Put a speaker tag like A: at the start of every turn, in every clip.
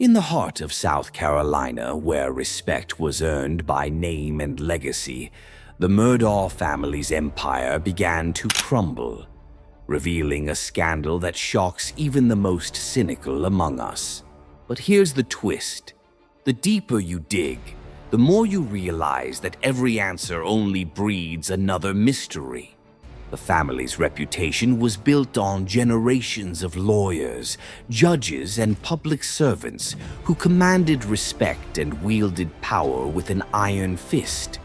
A: In the heart of South Carolina, where respect was earned by name and legacy, the Murdaugh family's empire began to crumble, revealing a scandal that shocks even the most cynical among us. But here's the twist. The deeper you dig, the more you realize that every answer only breeds another mystery. The family's reputation was built on generations of lawyers, judges, and public servants who commanded respect and wielded power with an iron fist.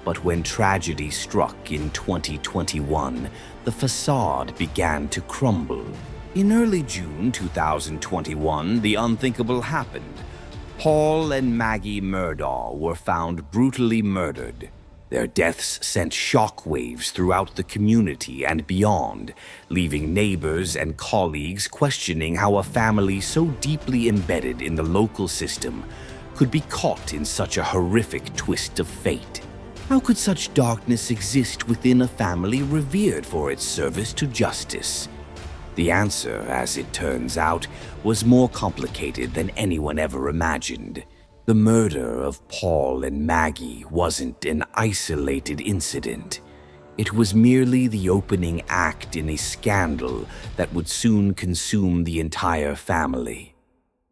A: But when tragedy struck in 2021, the facade began to crumble. In early June 2021, the unthinkable happened. Paul and Maggie Murdaugh were found brutally murdered. Their deaths sent shockwaves throughout the community and beyond, leaving neighbors and colleagues questioning how a family so deeply embedded in the local system could be caught in such a horrific twist of fate. How could such darkness exist within a family revered for its service to justice? The answer, as it turns out, was more complicated than anyone ever imagined. The murder of Paul and Maggie wasn't an isolated incident. It was merely the opening act in a scandal that would soon consume the entire family.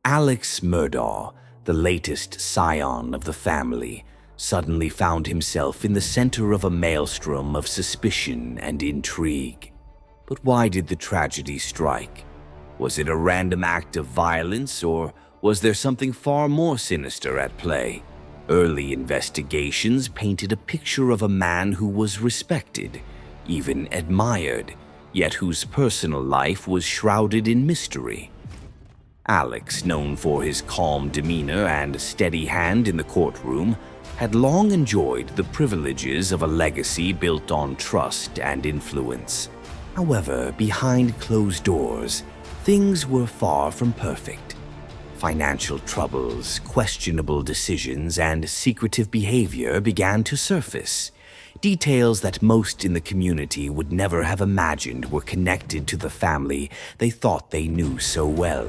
A: Alex Murdaugh, the latest scion of the family, suddenly found himself in the center of a maelstrom of suspicion and intrigue. But why did the tragedy strike? Was it a random act of violence, or was there something far more sinister at play? Early investigations painted a picture of a man who was respected, even admired, yet whose personal life was shrouded in mystery. Alex, known for his calm demeanor and steady hand in the courtroom, had long enjoyed the privileges of a legacy built on trust and influence. However, behind closed doors, things were far from perfect. Financial troubles, questionable decisions, and secretive behavior began to surface. Details that most in the community would never have imagined were connected to the family they thought they knew so well.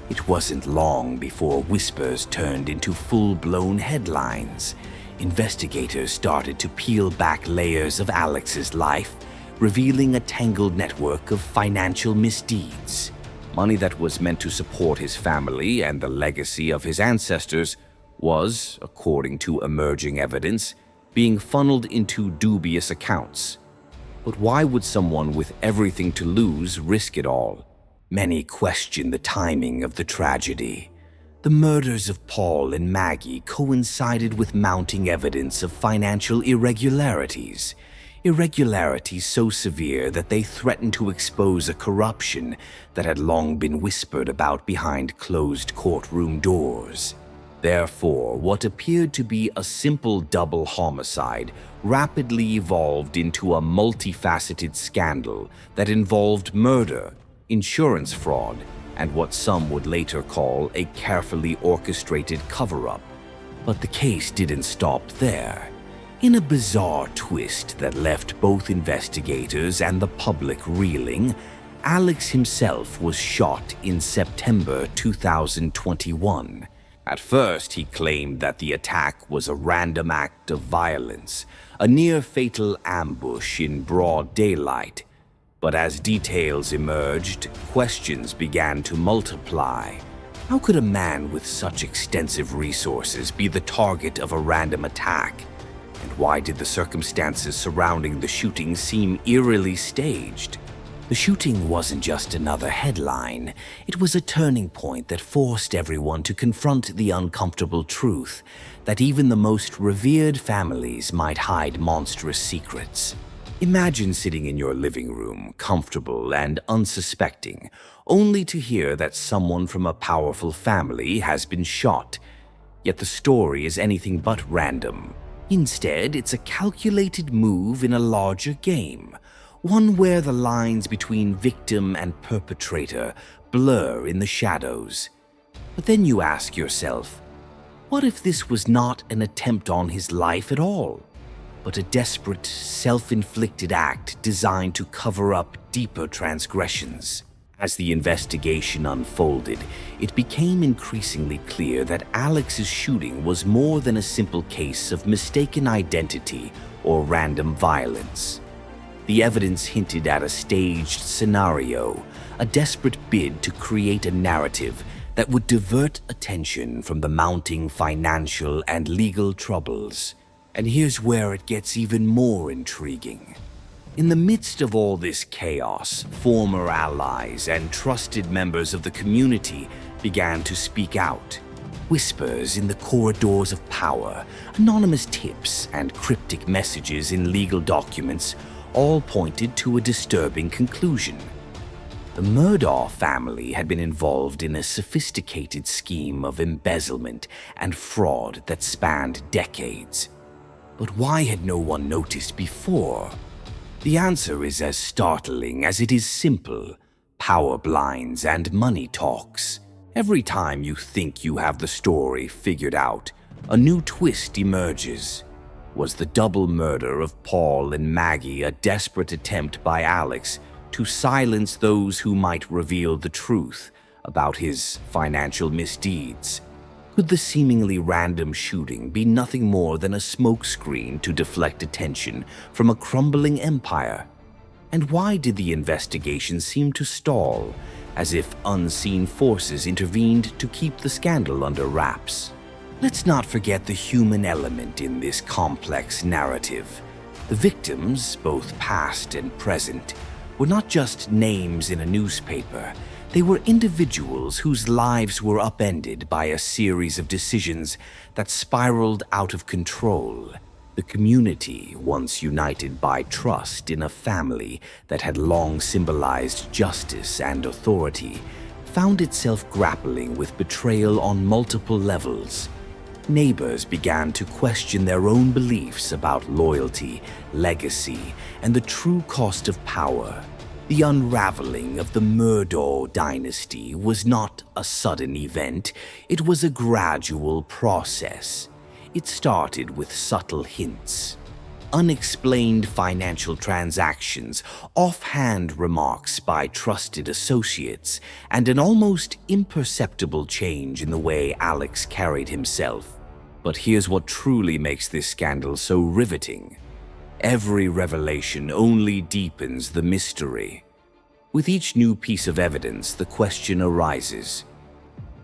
A: It wasn't long before whispers turned into full-blown headlines. Investigators started to peel back layers of Alex's life, revealing a tangled network of financial misdeeds. Money that was meant to support his family and the legacy of his ancestors was, according to emerging evidence, being funneled into dubious accounts. But why would someone with everything to lose risk it all? Many question the timing of the tragedy. The murders of Paul and Maggie coincided with mounting evidence of financial irregularities. Irregularities so severe that they threatened to expose a corruption that had long been whispered about behind closed courtroom doors. Therefore, what appeared to be a simple double homicide rapidly evolved into a multifaceted scandal that involved murder, insurance fraud, and what some would later call a carefully orchestrated cover-up. But the case didn't stop there. In a bizarre twist that left both investigators and the public reeling, Alex himself was shot in September 2021. At first, he claimed that the attack was a random act of violence, a near-fatal ambush in broad daylight. But as details emerged, questions began to multiply. How could a man with such extensive resources be the target of a random attack? And why did the circumstances surrounding the shooting seem eerily staged? The shooting wasn't just another headline. It was a turning point that forced everyone to confront the uncomfortable truth that even the most revered families might hide monstrous secrets. Imagine sitting in your living room, comfortable and unsuspecting, only to hear that someone from a powerful family has been shot. Yet the story is anything but random. Instead, it's a calculated move in a larger game, one where the lines between victim and perpetrator blur in the shadows. But then you ask yourself, what if this was not an attempt on his life at all, but a desperate, self-inflicted act designed to cover up deeper transgressions? As the investigation unfolded, it became increasingly clear that Alex's shooting was more than a simple case of mistaken identity or random violence. The evidence hinted at a staged scenario, a desperate bid to create a narrative that would divert attention from the mounting financial and legal troubles. And here's where it gets even more intriguing. In the midst of all this chaos, former allies and trusted members of the community began to speak out. Whispers in the corridors of power, anonymous tips, and cryptic messages in legal documents all pointed to a disturbing conclusion. The Murdaugh family had been involved in a sophisticated scheme of embezzlement and fraud that spanned decades. But why had no one noticed before? The answer is as startling as it is simple: power blinds and money talks. Every time you think you have the story figured out, a new twist emerges. Was the double murder of Paul and Maggie a desperate attempt by Alex to silence those who might reveal the truth about his financial misdeeds? Could the seemingly random shooting be nothing more than a smokescreen to deflect attention from a crumbling empire? And why did the investigation seem to stall, as if unseen forces intervened to keep the scandal under wraps? Let's not forget the human element in this complex narrative. The victims, both past and present, were not just names in a newspaper. They were individuals whose lives were upended by a series of decisions that spiraled out of control. The community, once united by trust in a family that had long symbolized justice and authority, found itself grappling with betrayal on multiple levels. Neighbors began to question their own beliefs about loyalty, legacy, and the true cost of power. The unraveling of the Murdaugh dynasty was not a sudden event, it was a gradual process. It started with subtle hints. Unexplained financial transactions, offhand remarks by trusted associates, and an almost imperceptible change in the way Alex carried himself. But here's what truly makes this scandal so riveting. Every revelation only deepens the mystery. With each new piece of evidence, the question arises: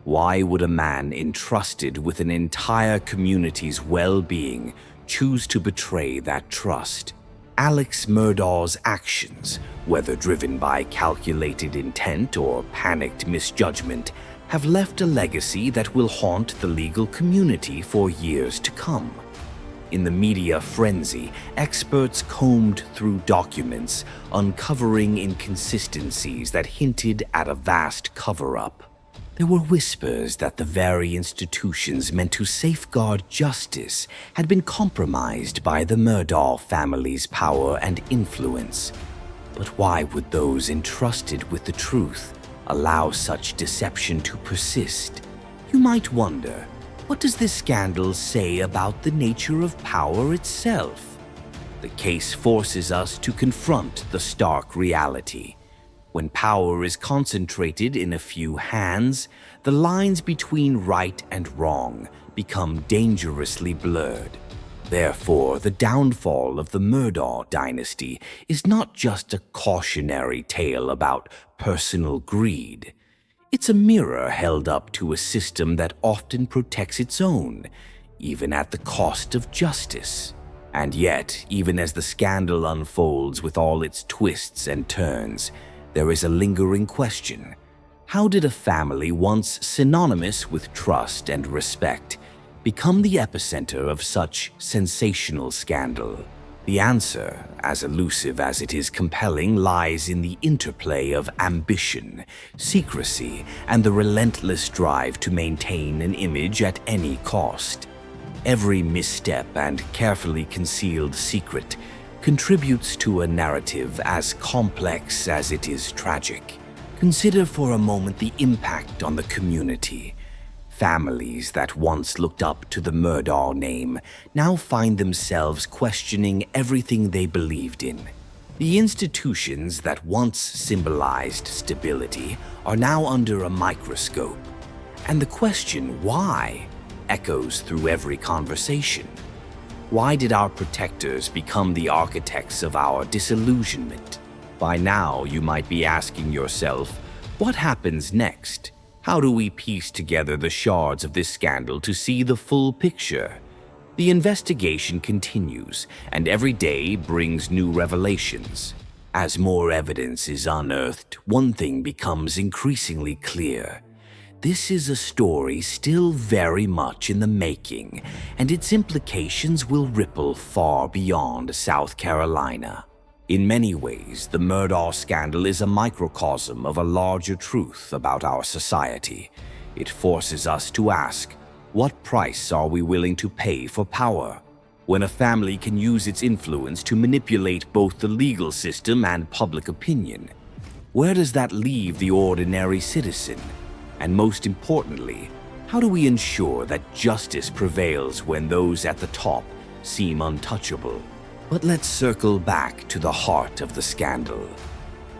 A: why would a man entrusted with an entire community's well-being choose to betray that trust? Alex Murdaugh's actions, whether driven by calculated intent or panicked misjudgment, have left a legacy that will haunt the legal community for years to come. In the media frenzy, experts combed through documents, uncovering inconsistencies that hinted at a vast cover-up. There were whispers that the very institutions meant to safeguard justice had been compromised by the Murdaugh family's power and influence. But why would those entrusted with the truth allow such deception to persist? You might wonder, what does this scandal say about the nature of power itself? The case forces us to confront the stark reality. When power is concentrated in a few hands, the lines between right and wrong become dangerously blurred. Therefore, the downfall of the Murdaugh dynasty is not just a cautionary tale about personal greed. It's a mirror held up to a system that often protects its own, even at the cost of justice. And yet, even as the scandal unfolds with all its twists and turns, there is a lingering question. How did a family once synonymous with trust and respect become the epicenter of such sensational scandal? The answer, as elusive as it is compelling, lies in the interplay of ambition, secrecy, and the relentless drive to maintain an image at any cost. Every misstep and carefully concealed secret contributes to a narrative as complex as it is tragic. Consider for a moment the impact on the community. Families that once looked up to the Murdaugh name now find themselves questioning everything they believed in. The institutions that once symbolized stability are now under a microscope, and the question why echoes through every conversation. Why did our protectors become the architects of our disillusionment? By now, you might be asking yourself, what happens next? How do we piece together the shards of this scandal to see the full picture? The investigation continues, and every day brings new revelations. As more evidence is unearthed, one thing becomes increasingly clear. This is a story still very much in the making, and its implications will ripple far beyond South Carolina. In many ways, the Murdaugh scandal is a microcosm of a larger truth about our society. It forces us to ask, what price are we willing to pay for power? When a family can use its influence to manipulate both the legal system and public opinion, where does that leave the ordinary citizen? And most importantly, how do we ensure that justice prevails when those at the top seem untouchable? But let's circle back to the heart of the scandal.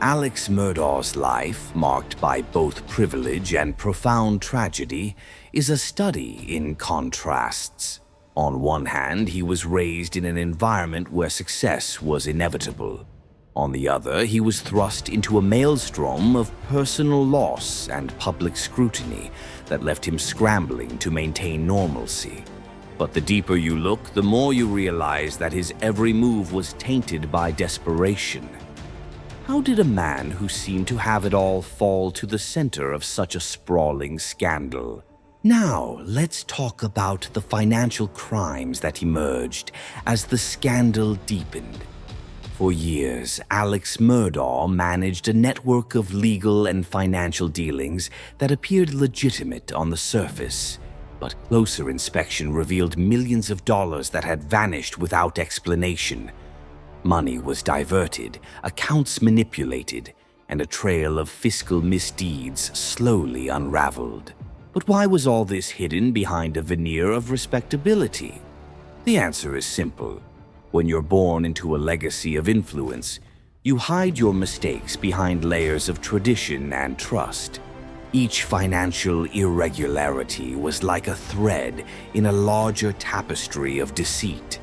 A: Alex Murdaugh's life, marked by both privilege and profound tragedy, is a study in contrasts. On one hand, he was raised in an environment where success was inevitable. On the other, he was thrust into a maelstrom of personal loss and public scrutiny that left him scrambling to maintain normalcy. But the deeper you look, the more you realize that his every move was tainted by desperation. How did a man who seemed to have it all fall to the center of such a sprawling scandal? Now, let's talk about the financial crimes that emerged as the scandal deepened. For years, Alex Murdaugh managed a network of legal and financial dealings that appeared legitimate on the surface. But closer inspection revealed millions of dollars that had vanished without explanation. Money was diverted, accounts manipulated, and a trail of fiscal misdeeds slowly unraveled. But why was all this hidden behind a veneer of respectability? The answer is simple. When you're born into a legacy of influence, you hide your mistakes behind layers of tradition and trust. Each financial irregularity was like a thread in a larger tapestry of deceit.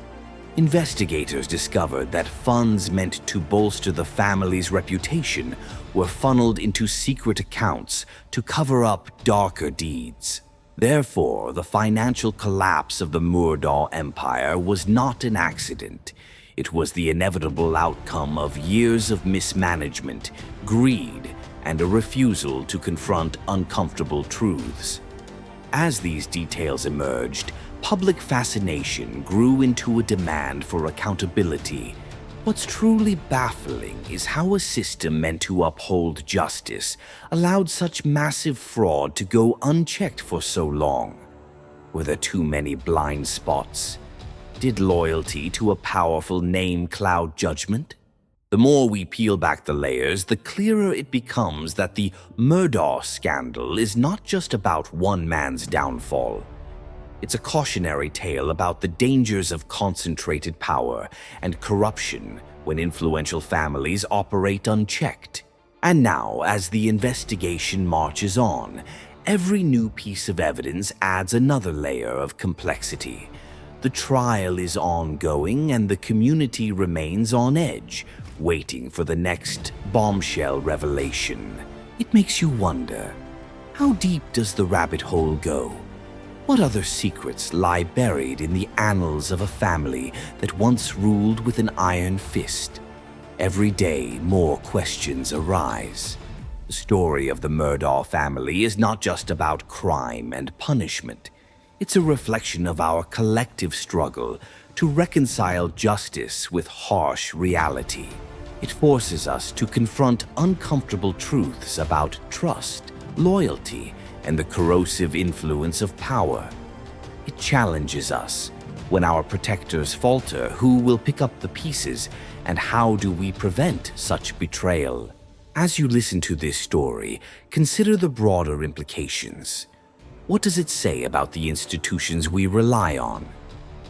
A: Investigators discovered that funds meant to bolster the family's reputation were funneled into secret accounts to cover up darker deeds. Therefore, the financial collapse of the Murdaugh empire was not an accident. It was the inevitable outcome of years of mismanagement, greed, and a refusal to confront uncomfortable truths. As these details emerged, public fascination grew into a demand for accountability. What's truly baffling is how a system meant to uphold justice allowed such massive fraud to go unchecked for so long. Were there too many blind spots? Did loyalty to a powerful name cloud judgment? The more we peel back the layers, the clearer it becomes that the Murdaugh scandal is not just about one man's downfall. It's a cautionary tale about the dangers of concentrated power and corruption when influential families operate unchecked. And now, as the investigation marches on, every new piece of evidence adds another layer of complexity. The trial is ongoing and the community remains on edge, waiting for the next bombshell revelation. It makes you wonder, how deep does the rabbit hole go? What other secrets lie buried in the annals of a family that once ruled with an iron fist? Every day, more questions arise. The story of the Murdaugh family is not just about crime and punishment. It's a reflection of our collective struggle to reconcile justice with harsh reality. It forces us to confront uncomfortable truths about trust, loyalty, and the corrosive influence of power. It challenges us. When our protectors falter, who will pick up the pieces, and how do we prevent such betrayal? As you listen to this story, consider the broader implications. What does it say about the institutions we rely on?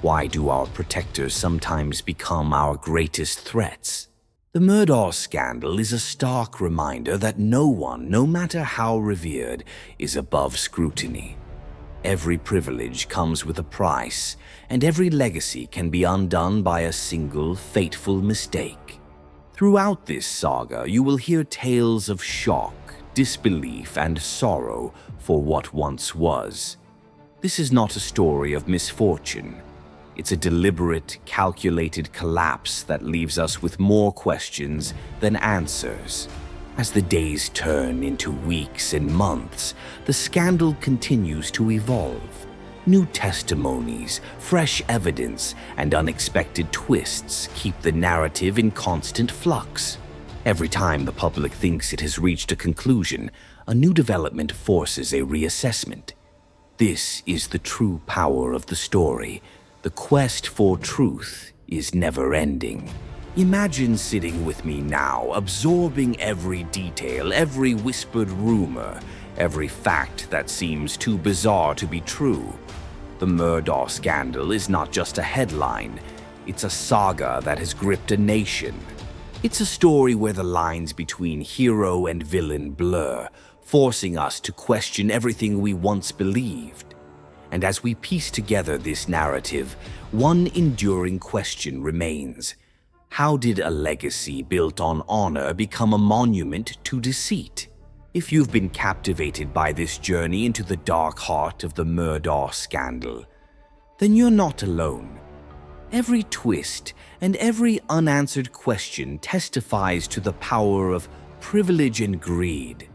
A: Why do our protectors sometimes become our greatest threats? The Murdaugh scandal is a stark reminder that no one, no matter how revered, is above scrutiny. Every privilege comes with a price, and every legacy can be undone by a single fateful mistake. Throughout this saga, you will hear tales of shock, disbelief, and sorrow for what once was. This is not a story of misfortune. It's a deliberate, calculated collapse that leaves us with more questions than answers. As the days turn into weeks and months, the scandal continues to evolve. New testimonies, fresh evidence, and unexpected twists keep the narrative in constant flux. Every time the public thinks it has reached a conclusion, a new development forces a reassessment. This is the true power of the story. The quest for truth is never-ending. Imagine sitting with me now, absorbing every detail, every whispered rumor, every fact that seems too bizarre to be true. The Murdaugh scandal is not just a headline. It's a saga that has gripped a nation. It's a story where the lines between hero and villain blur, forcing us to question everything we once believed. And as we piece together this narrative, one enduring question remains. How did a legacy built on honor become a monument to deceit? If you've been captivated by this journey into the dark heart of the Murdaugh scandal, then you're not alone. Every twist and every unanswered question testifies to the power of privilege and greed.